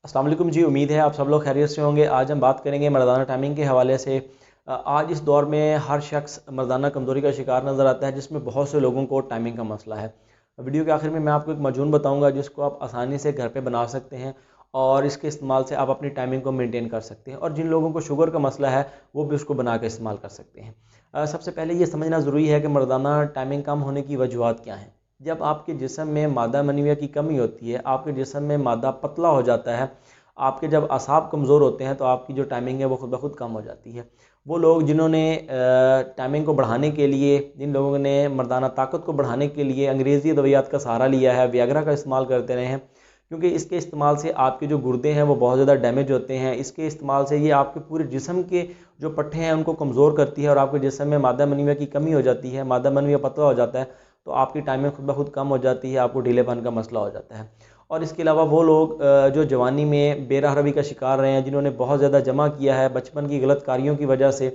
अस्सलाम वालेकुम जी, उम्मीद है आप सब लोग खैरियत से होंगे। आज हम बात करेंगे मर्दाना टाइमिंग के हवाले से। आज इस दौर में हर शख्स मर्दाना कमज़ोरी का शिकार नज़र आता है, जिसमें बहुत से लोगों को टाइमिंग का मसला है। वीडियो के आखिर में मैं आपको एक मजून बताऊंगा जिसको आप आसानी से घर पे बना सकते हैं और इसके इस्तेमाल से आप अपनी टाइमिंग को मेंटेन कर सकते हैं। और जिन लोगों को शुगर का मसला है वो भी उसको बना के इस्तेमाल कर सकते हैं। सबसे पहले ये समझना ज़रूरी है कि मर्दाना टाइमिंग कम होने की वजूहत क्या हैं। जब आपके जिस्म में मादा मनविया की कमी होती है, आपके जिस्म में मादा पतला हो जाता है, आपके जब असाब कमज़ोर होते हैं तो आपकी जो टाइमिंग है वो खुद ब खुद कम हो जाती है। वो लोग जिन्होंने टाइमिंग को बढ़ाने के लिए, जिन लोगों ने मर्दाना ताकत को बढ़ाने के लिए अंग्रेज़ी दवाइयात का सहारा लिया है, वियाग्रा का इस्तेमाल करते रहे हैं, क्योंकि इसके इस्तेमाल से आपके जो गुर्दे हैं वो बहुत ज़्यादा डैमेज होते हैं। इसके इस्तेमाल से ये आपके पूरे जिस्म के जो पट्टे हैं उनको कमज़ोर करती है और आपके जिस्म में मादा मनविया की कमी हो जाती है, मादा मनविया पतला हो जाता है, तो आपकी टाइमिंग खुद ब खुद कम हो जाती है, आपको ढीलेपन का मसला हो जाता है। और इसके अलावा वो लोग जो जवानी में बेराहरवी का शिकार रहे हैं, जिन्होंने बहुत ज़्यादा जमा किया है बचपन की गलत कारियों की वजह से,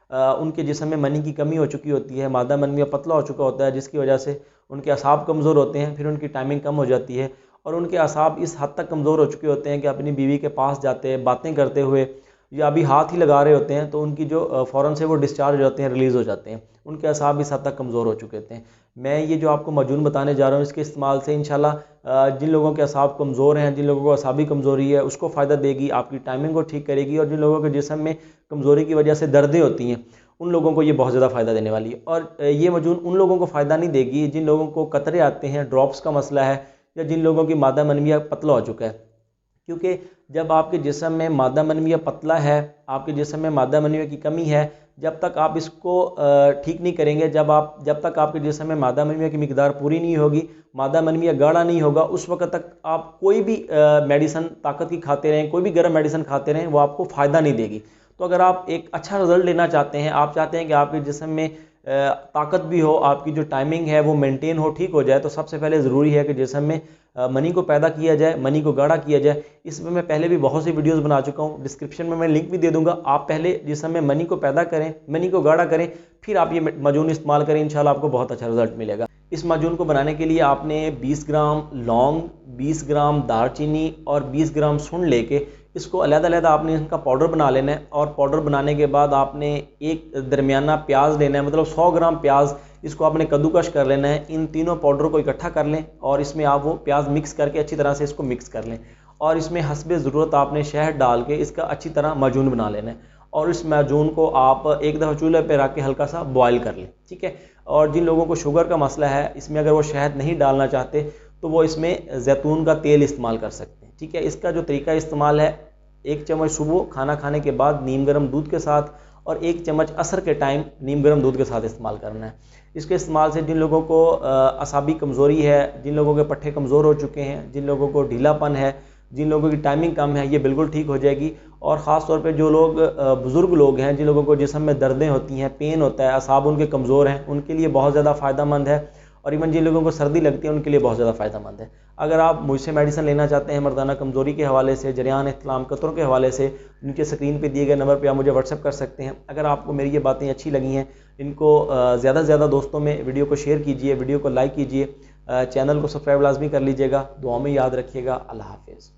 उनके जिस्म में मनी की कमी हो चुकी होती है, मादा मनविया पतला हो चुका होता है, जिसकी वजह से उनके असाब कमज़ोर होते हैं, फिर उनकी टाइमिंग कम हो जाती है और उनके असाब इस हद तक कमज़ोर हो चुके होते हैं कि अपनी बीवी के पास जाते हैं बातें करते हुए या अभी हाथ ही लगा रहे होते हैं तो उनकी जो फ़ौरन से वो डिस्चार्ज हो जाते हैं, रिलीज़ हो जाते हैं। उनके असाब इस हद तक कमज़ोर हो चुके होते हैं। मैं ये जो आपको मजून बताने जा रहा हूँ, इसके इस्तेमाल से इंशाल्लाह जिन लोगों के असाब कमज़ोर हैं, जिन लोगों को असाबी कमज़ोरी है, उसको फ़ायदा देगी, आपकी टाइमिंग को ठीक करेगी। और जिन लोगों के जिस्म में कमज़ोरी की वजह से दर्दें होती हैं, उन लोगों को ये बहुत ज़्यादा फ़ायदा देने वाली है। और ये मजून उन लोगों को फ़ायदा नहीं देगी जिन लोगों को कतरे आते हैं, ड्रॉप्स का मसला है, या जिन लोगों की मादा मनविया पतला हो चुका है। क्योंकि जब आपके जिस्म में मादा मनविया पतला है, आपके जिस्म में मादा मनविया की कमी है, जब तक आप इसको ठीक नहीं करेंगे, जब तक आपके जिस्म में मादा मनविया की मिकदार पूरी नहीं होगी, मादा मनविया गाढ़ा नहीं होगा, उस वक्त तक आप कोई भी मेडिसन ताकत की खाते रहें, कोई भी गर्म मेडिसन खाते रहें, वो आपको फ़ायदा नहीं देगी। तो अगर आप एक अच्छा रिजल्ट लेना चाहते हैं, आप चाहते हैं कि आपके जिस्म में ताकत भी हो, आपकी जो टाइमिंग है वो मेंटेन हो, ठीक हो जाए, तो सबसे पहले ज़रूरी है कि जिस्म में मनी को पैदा किया जाए, मनी को गाढ़ा किया जाए। इसमें मैं पहले भी बहुत सी वीडियोस बना चुका हूँ, डिस्क्रिप्शन में मैं लिंक भी दे दूंगा। आप पहले जिस्म में मनी को पैदा करें, मनी को गाढ़ा करें, फिर आप ये मजून इस्तेमाल करें, इंशाल्लाह आपको बहुत अच्छा रिजल्ट मिलेगा। इस मजून को बनाने के लिए आपने 20 ग्राम लौंग, 20 ग्राम दालचीनी और 20 ग्राम सूंड लेके इसको अलग-अलग आपने इनका पाउडर बना लेना है। और पाउडर बनाने के बाद आपने एक दरमियाना प्याज लेना है, मतलब 100 ग्राम प्याज, इसको आपने कद्दूकश कर लेना है। इन तीनों पाउडर को इकट्ठा कर लें और इसमें आप वो प्याज मिक्स करके अच्छी तरह से इसको मिक्स कर लें और इसमें हस्बे ज़रूरत आपने शहद डाल के इसका अच्छी तरह माजून बना लेना है। और इस माजून को आप एक दफ़ा चूल्हे पर रख के हल्का सा बॉयल कर लें, ठीक है। और जिन लोगों को शुगर का मसला है, इसमें अगर वो शहद नहीं डालना चाहते तो वो इसमें जैतून का तेल इस्तेमाल कर सकते हैं, ठीक है। इसका जो तरीका इस्तेमाल है, 1 चम्मच सुबह खाना खाने के बाद नीम गर्म दूध के साथ और 1 चम्मच असर के टाइम नीम गर्म दूध के साथ इस्तेमाल करना है। इसके इस्तेमाल से जिन लोगों को असाबी कमज़ोरी है, जिन लोगों के पट्टे कमज़ोर हो चुके हैं, जिन लोगों को ढीलापन है, जिन लोगों की टाइमिंग कम है, ये बिल्कुल ठीक हो जाएगी। और ख़ास तौर पे जो लोग बुज़ुर्ग लोग हैं, जिन लोगों को जिस्म में दर्दें होती हैं, पेन होता है, असाब उनके कमज़ोर हैं, उनके लिए बहुत ज़्यादा फ़ायदेमंद है। और इवन जिन लोगों को सर्दी लगती है उनके लिए बहुत ज़्यादा फ़ायदेमंद है। अगर आप मुझसे मेडिसिन लेना चाहते हैं मर्दाना कमज़ोरी के हवाले से, जरियान इस्लाम कतरों के हवाले से, नीचे स्क्रीन पे दिए गए नंबर पे आप मुझे व्हाट्सअप कर सकते हैं। अगर आपको मेरी ये बातें अच्छी लगी हैं, इनको ज़्यादा से ज़्यादा दोस्तों में वीडियो को शेयर कीजिए, वीडियो को लाइक कीजिए, चैनल को सब्सक्राइब लाजमी कर लीजिएगा। दुआ में याद रखिएगा। अल्लाह हाफिज़।